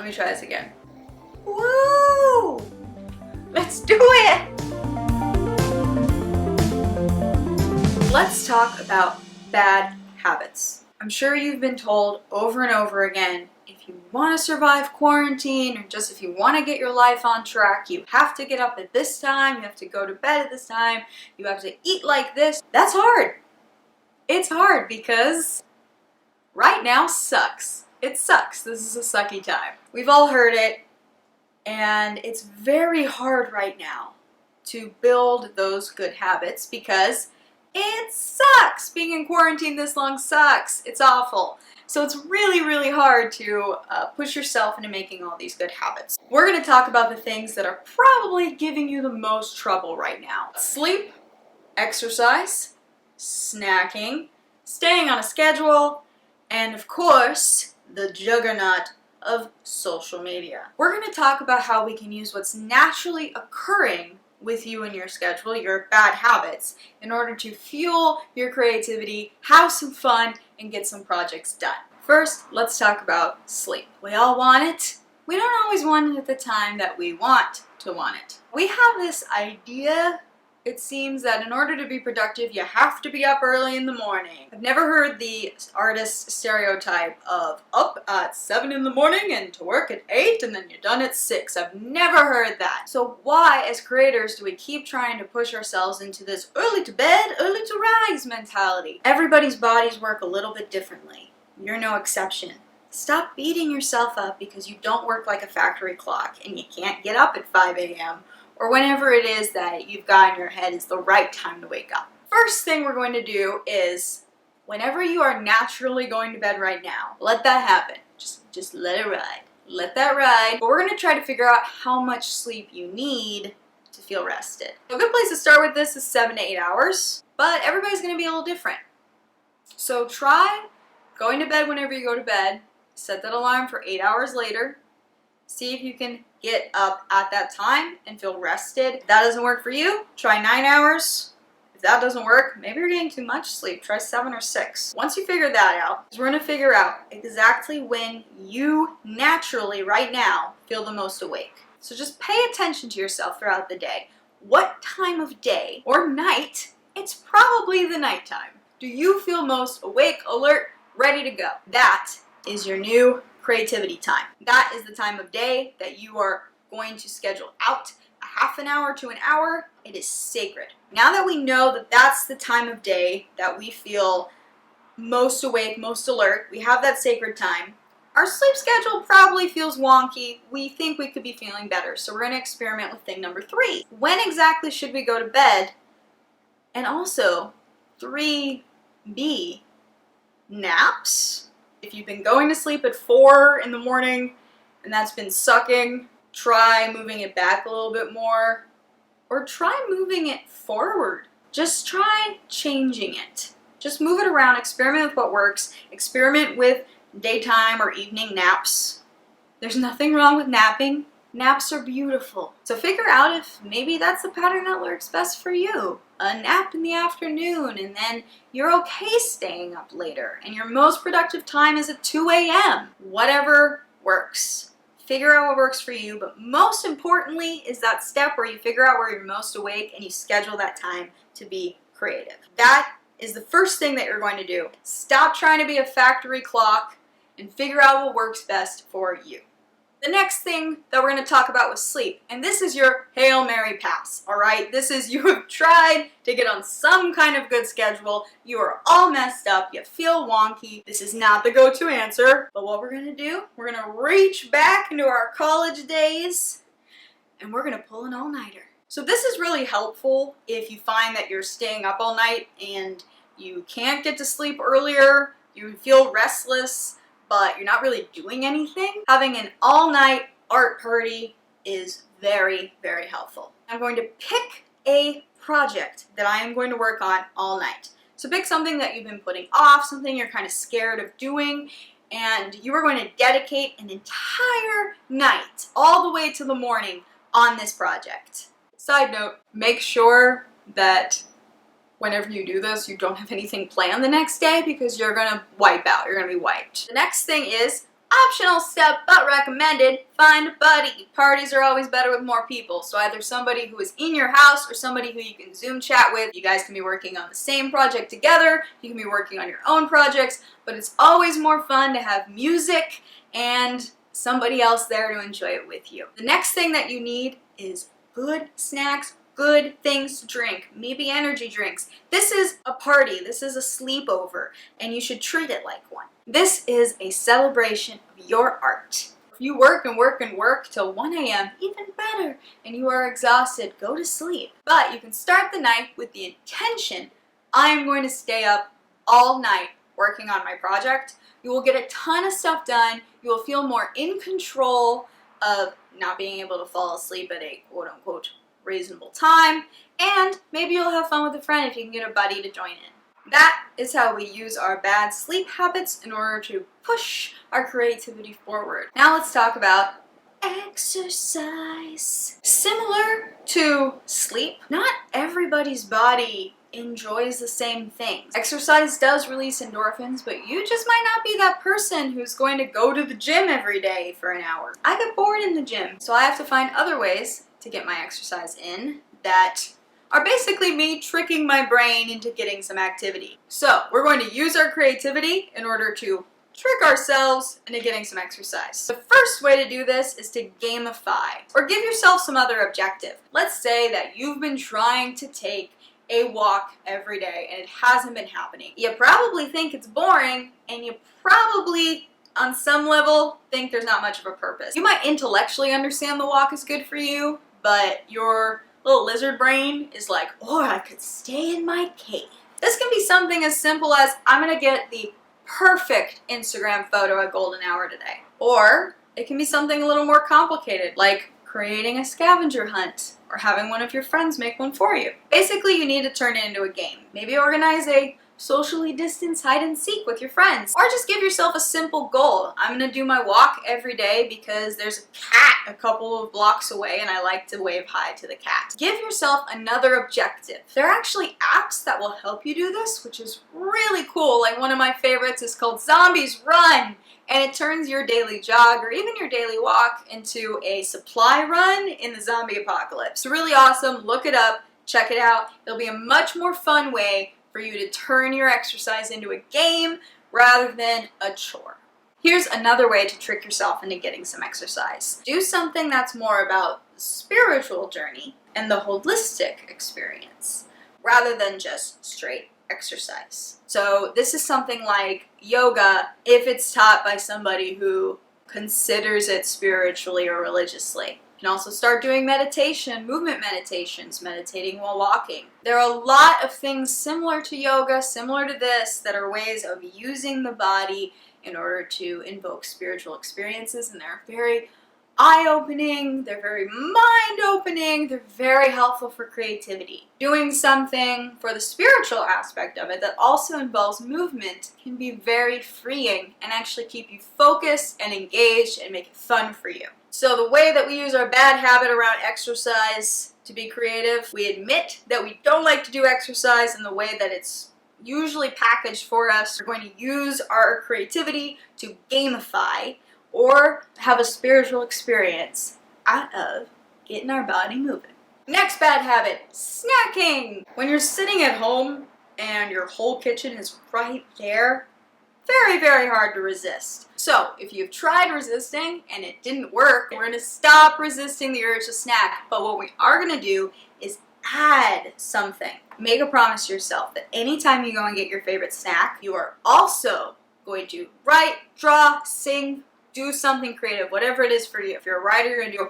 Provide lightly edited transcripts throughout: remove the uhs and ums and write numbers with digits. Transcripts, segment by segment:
Let me try this again. Woo! Let's do it! Let's talk about bad habits. I'm sure you've been told over and over again, if you want to survive quarantine, or just if you want to get your life on track, you have to get up at this time, you have to go to bed at this time, you have to eat like this. That's hard. It's hard because right now sucks. It sucks. This is a sucky time. We've all heard it, and it's very hard right now to build those good habits because it sucks. Being in quarantine this long sucks. It's awful. So it's really, really hard to push yourself into making all these good habits. We're going to talk about the things that are probably giving you the most trouble right now. Sleep, exercise, snacking, staying on a schedule, and of course, the juggernaut of social media. We're going to talk about how we can use what's naturally occurring with you and your schedule, your bad habits, in order to fuel your creativity, have some fun, and get some projects done. First, let's talk about sleep. We all want it. We don't always want it at the time that we want to want it. We have this idea, it seems, that in order to be productive, you have to be up early in the morning. I've never heard the artist stereotype of up at 7 in the morning and to work at 8 and then you're done at 6. I've never heard that. So why, as creators, do we keep trying to push ourselves into this early to bed, early to rise mentality? Everybody's bodies work a little bit differently. You're no exception. Stop beating yourself up because you don't work like a factory clock and you can't get up at 5 a.m. or whenever it is that you've got in your head is the right time to wake up. First thing we're going to do is, whenever you are naturally going to bed right now, let that happen. Just let it ride. Let that ride. But we're going to try to figure out how much sleep you need to feel rested. A good place to start with this is 7 to 8 hours, but everybody's going to be a little different. So try going to bed whenever you go to bed. Set that alarm for 8 hours later. See if you can get up at that time and feel rested. If that doesn't work for you, try 9 hours. If that doesn't work, maybe you're getting too much sleep. Try 7 or 6. Once you figure that out, we're going to figure out exactly when you naturally, right now, feel the most awake. So just pay attention to yourself throughout the day. What time of day or night, it's probably the nighttime, do you feel most awake, alert, ready to go? That is your new creativity time. That is the time of day that you are going to schedule out a half an hour to an hour. It is sacred. Now that we know that that's the time of day that we feel most awake, most alert, we have that sacred time, our sleep schedule probably feels wonky. We think we could be feeling better. So we're going to experiment with thing number 3. When exactly should we go to bed? And also, 3B, naps. If you've been going to sleep at 4 in the morning and that's been sucking, try moving it back a little bit more, or try moving it forward. Just try changing it. Just move it around, experiment with what works, experiment with daytime or evening naps. There's nothing wrong with napping. Naps are beautiful. So figure out if maybe that's the pattern that works best for you. A nap in the afternoon, and then you're okay staying up later, and your most productive time is at 2 a.m. Whatever works. Figure out what works for you, but most importantly is that step where you figure out where you're most awake and you schedule that time to be creative. That is the first thing that you're going to do. Stop trying to be a factory clock and figure out what works best for you. The next thing that we're going to talk about was sleep, and this is your Hail Mary pass, alright? This is you have tried to get on some kind of good schedule, you are all messed up, you feel wonky, this is not the go-to answer, but what we're going to do, we're going to reach back into our college days, and we're going to pull an all-nighter. So this is really helpful if you find that you're staying up all night and you can't get to sleep earlier, you feel restless, but you're not really doing anything. Having an all-night art party is very, very helpful. I'm going to pick a project that I am going to work on all night. So pick something that you've been putting off, something you're kind of scared of doing, and you are going to dedicate an entire night, all the way to the morning, on this project. Side note, make sure that whenever you do this, you don't have anything planned the next day because you're going to wipe out. You're going to be wiped. The next thing is Optional step, but recommended, find a buddy. Parties are always better with more people, so either somebody who is in your house or somebody who you can Zoom chat with. You guys can be working on the same project together, you can be working on your own projects, but it's always more fun to have music and somebody else there to enjoy it with you. The next thing that you need is good snacks, good things to drink, maybe energy drinks. This is a party, this is a sleepover, and you should treat it like one. This is a celebration of your art. If you work and work and work till 1 a.m., even better, and you are exhausted, go to sleep. But you can start the night with the intention, I am going to stay up all night working on my project. You will get a ton of stuff done, you will feel more in control of not being able to fall asleep at a quote-unquote reasonable time, and maybe you'll have fun with a friend if you can get a buddy to join in. That is how we use our bad sleep habits in order to push our creativity forward. Now let's talk about exercise. Similar to sleep, not everybody's body enjoys the same things. Exercise does release endorphins, but you just might not be that person who's going to go to the gym every day for an hour. I get bored in the gym, so I have to find other ways to get my exercise in that are basically me tricking my brain into getting some activity. So we're going to use our creativity in order to trick ourselves into getting some exercise. The first way to do this is to gamify, or give yourself some other objective. Let's say that you've been trying to take a walk every day and it hasn't been happening. You probably think it's boring, and you probably on some level think there's not much of a purpose. You might intellectually understand the walk is good for you, but your little lizard brain is like, or I could stay in my cave. This can be something as simple as, I'm gonna get the perfect Instagram photo at golden hour today. Or it can be something a little more complicated, like creating a scavenger hunt or having one of your friends make one for you. Basically, you need to turn it into a game. Maybe organize a socially distanced hide and seek with your friends. Or just give yourself a simple goal. I'm gonna do my walk every day because there's a cat a couple of blocks away and I like to wave hi to the cat. Give yourself another objective. There are actually apps that will help you do this, which is really cool. Like one of my favorites is called Zombies Run, and it turns your daily jog or even your daily walk into a supply run in the zombie apocalypse. It's really awesome. Look it up, check it out. It'll be a much more fun way for you to turn your exercise into a game rather than a chore. Here's another way to trick yourself into getting some exercise. Do something that's more about the spiritual journey and the holistic experience rather than just straight exercise. So this is something like yoga if it's taught by somebody who considers it spiritually or religiously. You can also start doing meditation, movement meditations, meditating while walking. There are a lot of things similar to yoga, similar to this, that are ways of using the body in order to invoke spiritual experiences, and they're very eye-opening, they're very mind-opening, they're very helpful for creativity. Doing something for the spiritual aspect of it that also involves movement can be very freeing and actually keep you focused and engaged and make it fun for you. So the way that we use our bad habit around exercise to be creative, we admit that we don't like to do exercise in the way that it's usually packaged for us. We're going to use our creativity to gamify or have a spiritual experience out of getting our body moving. Next bad habit, snacking. When you're sitting at home and your whole kitchen is right there, very, very hard to resist. So if you've tried resisting and it didn't work, we're gonna stop resisting the urge to snack. But what we are gonna do is add something. Make a promise to yourself that anytime you go and get your favorite snack, you are also going to write, draw, sing, do something creative, whatever it is for you. If you're a writer, you're gonna do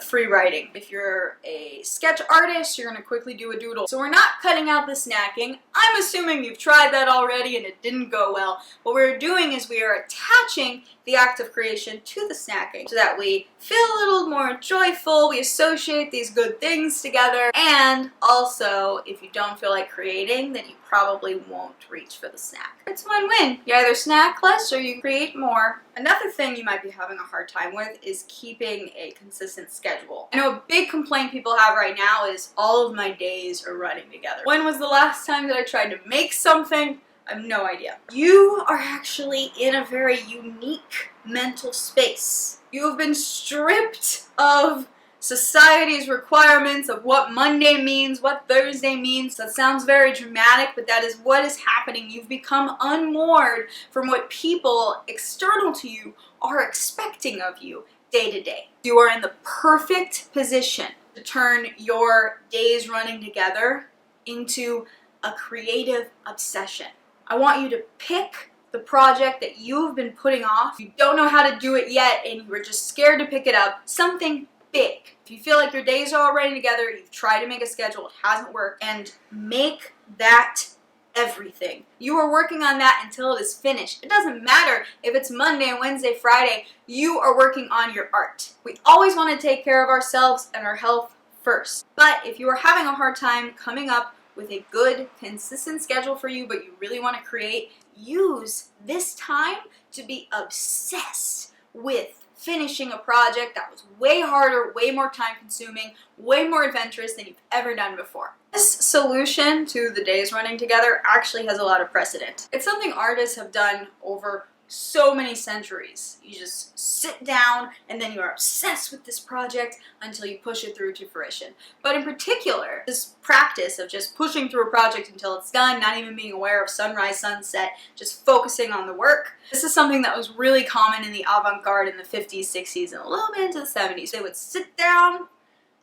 free writing. If you're a sketch artist, you're gonna quickly do a doodle. So we're not cutting out the snacking. I'm assuming you've tried that already and it didn't go well. What we're doing is we are attaching the act of creation to the snacking so that we feel a little more joyful, we associate these good things together, and also if you don't feel like creating, then you probably won't reach for the snack. It's win-win. You either snack less or you create more. Another thing you might be having a hard time with is keeping a consistent schedule. I know a big complaint people have right now is all of my days are running together. When was the last time that I tried to make something, I have no idea. You are actually in a very unique mental space. You have been stripped of society's requirements of what Monday means, what Thursday means. That sounds very dramatic, but that is what is happening. You've become unmoored from what people external to you are expecting of you day to day. You are in the perfect position to turn your days running together into a creative obsession. I want you to pick the project that you've been putting off. You don't know how to do it yet and you were just scared to pick it up. Something big. If you feel like your days are all running together, you've tried to make a schedule, it hasn't worked, and make that everything. You are working on that until it is finished. It doesn't matter if it's Monday, Wednesday, Friday, you are working on your art. We always want to take care of ourselves and our health first. But if you are having a hard time coming up with a good, consistent schedule for you, but you really want to create, use this time to be obsessed with finishing a project that was way harder, way more time consuming, way more adventurous than you've ever done before. This solution to the days running together actually has a lot of precedent. It's something artists have done over so many centuries. You just sit down and then you are obsessed with this project until you push it through to fruition. But in particular, this practice of just pushing through a project until it's done, not even being aware of sunrise, sunset, just focusing on the work. This is something that was really common in the avant-garde in the 50s, 60s, and a little bit into the 70s. They would sit down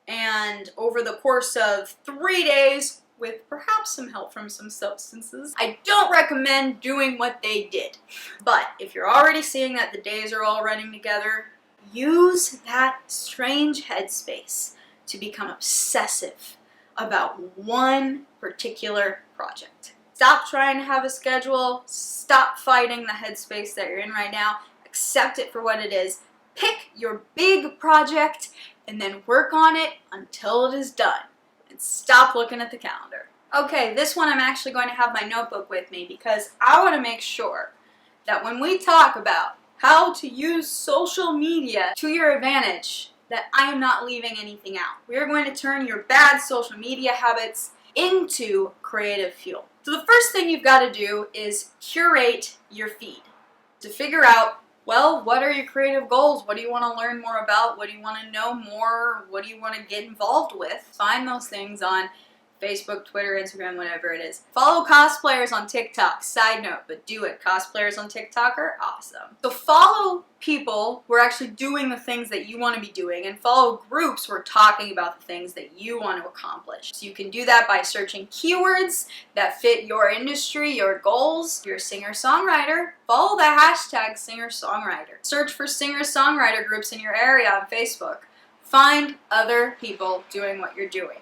and over the course of 3 days, with perhaps some help from some substances. I don't recommend doing what they did. But if you're already seeing that the days are all running together, use that strange headspace to become obsessive about one particular project. Stop trying to have a schedule. Stop fighting the headspace that you're in right now. Accept it for what it is. Pick your big project and then work on it until it is done. And stop looking at the calendar. Okay, this one I'm actually going to have my notebook with me because I want to make sure that when we talk about how to use social media to your advantage, that I am not leaving anything out. We are going to turn your bad social media habits into creative fuel. So the first thing you've got to do is curate your feed to figure out, well, what are your creative goals? What do you want to learn more about? What do you want to know more? What do you want to get involved with? Find those things on Facebook, Twitter, Instagram, whatever it is. Follow cosplayers on TikTok. Side note, but do it. Cosplayers on TikTok are awesome. So follow people who are actually doing the things that you want to be doing and follow groups who are talking about the things that you want to accomplish. So you can do that by searching keywords that fit your industry, your goals. If you're a singer-songwriter, follow the hashtag singer-songwriter. Search for singer-songwriter groups in your area on Facebook. Find other people doing what you're doing.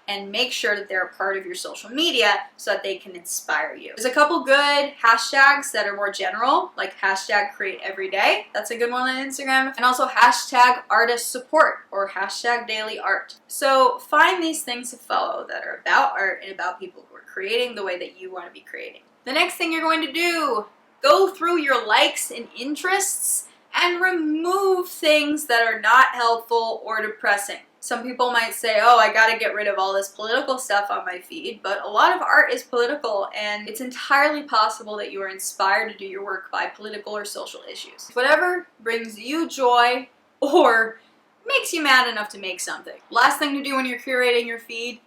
And make sure that they're a part of your social media so that they can inspire you. There's a couple good hashtags that are more general, like hashtag create every day. That's a good one on Instagram. And also hashtag artist support or hashtag daily art. So find these things to follow that are about art and about people who are creating the way that you want to be creating. The next thing you're going to do, go through your likes and interests and remove things that are not helpful or depressing. Some people might say, oh, I gotta get rid of all this political stuff on my feed, but a lot of art is political, and it's entirely possible that you are inspired to do your work by political or social issues. Whatever brings you joy or makes you mad enough to make something. Last thing to do when you're curating your feed,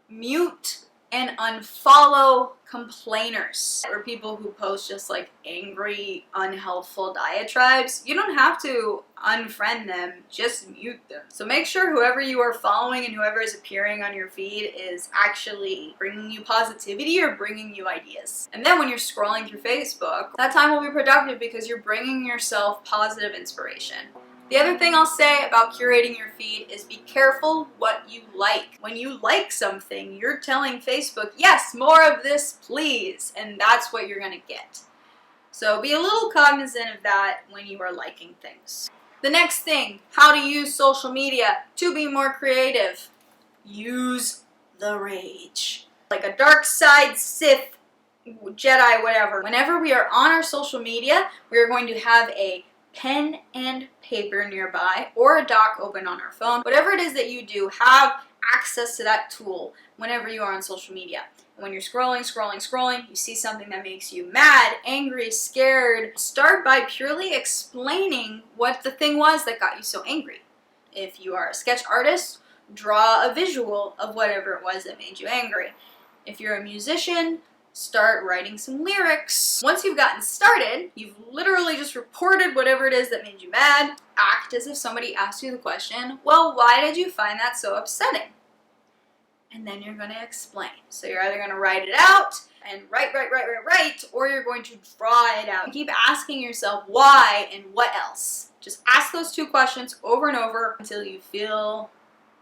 mute and unfollow complainers, or people who post just like angry, unhelpful diatribes. You don't have to unfriend them, just mute them. So make sure whoever you are following and whoever is appearing on your feed is actually bringing you positivity or bringing you ideas. And then when you're scrolling through Facebook, that time will be productive because you're bringing yourself positive inspiration. The other thing I'll say about curating your feed is be careful what you like. When you like something, you're telling Facebook, yes, more of this, please. And that's what you're going to get. So be a little cognizant of that when you are liking things. The next thing, how to use social media to be more creative. Use the rage. Like a dark side Sith, Jedi, whatever. Whenever we are on our social media, we are going to have a pen and paper nearby or a doc open on our phone. Whatever it is that you do, have access to that tool whenever you are on social media. And when you're scrolling, you see something that makes you mad, angry, scared. Start by purely explaining what the thing was that got you so angry. If you are a sketch artist, draw a visual of whatever it was that made you angry. If you're a musician, start writing some lyrics. Once you've gotten started, you've literally just reported whatever it is that made you mad. Act as if somebody asked you the question, well, why did you find that so upsetting? And then you're going to explain. So you're either going to write it out and write, or you're going to draw it out. Keep asking yourself why and what else. Just ask those two questions over and over until you feel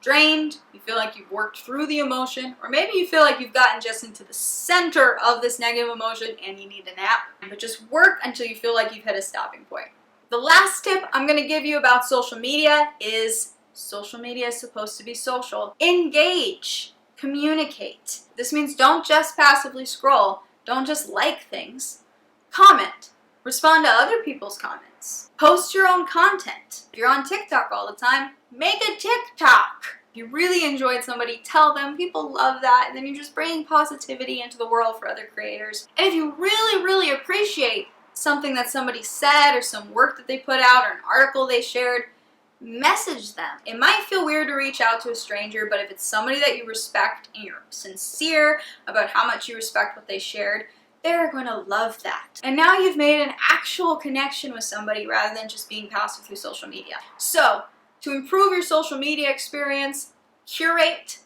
drained, you feel like you've worked through the emotion, or maybe you feel like you've gotten just into the center of this negative emotion and you need a nap. But just work until you feel like you've hit a stopping point. The last tip I'm going to give you about social media is social media is supposed to be social. Engage. Communicate. This means don't just passively scroll. Don't just like things. Comment. Respond to other people's comments. Post your own content. If you're on TikTok all the time, make a TikTok. If you really enjoyed somebody, tell them. People love that. And then you're just bringing positivity into the world for other creators. And if you really appreciate something that somebody said or some work that they put out or an article they shared, message them. It might feel weird to reach out to a stranger, but if it's somebody that you respect and you're sincere about how much you respect what they shared, they're going to love that. And now you've made an actual connection with somebody rather than just being passive through social media. So, to improve your social media experience, curate,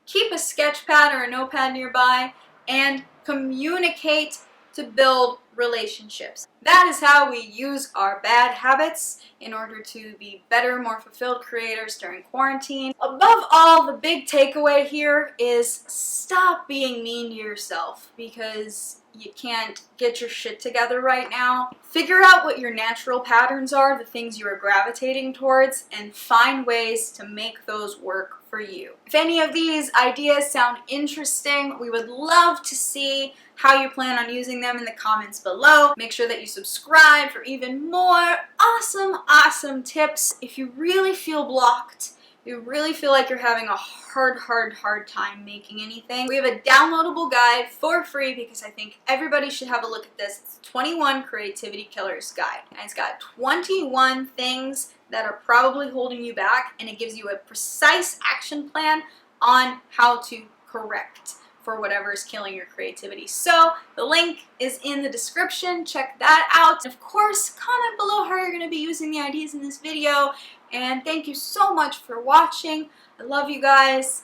keep a sketch pad or a notepad nearby, and communicate to build relationships. That is how we use our bad habits in order to be better, more fulfilled creators during quarantine. Above all, the big takeaway here is stop being mean to yourself because you can't get your shit together right now. Figure out what your natural patterns are, the things you are gravitating towards, and find ways to make those work for you. If any of these ideas sound interesting, we would love to see how you plan on using them in the comments below. Make sure that you subscribe for even more awesome tips. If you really feel blocked, you really feel like you're having a hard time making anything, we have a downloadable guide for free because I think everybody should have a look at this. It's 21 Creativity Killers Guide. And it's got 21 things that are probably holding you back, and it gives you a precise action plan on how to correct for whatever is killing your creativity. So the link is in the description. Check that out. And of course, comment below how you're going to be using the ideas in this video. And thank you so much for watching. I love you guys.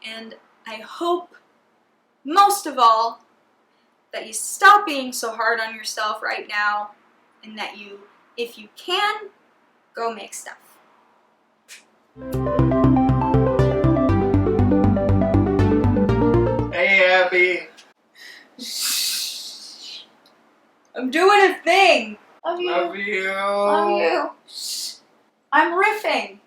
And I hope, most of all, that you stop being so hard on yourself right now and that you, if you can, go make stuff. Hey, Abby. I'm doing a thing. Love you. Love you. Love you. I'm riffing.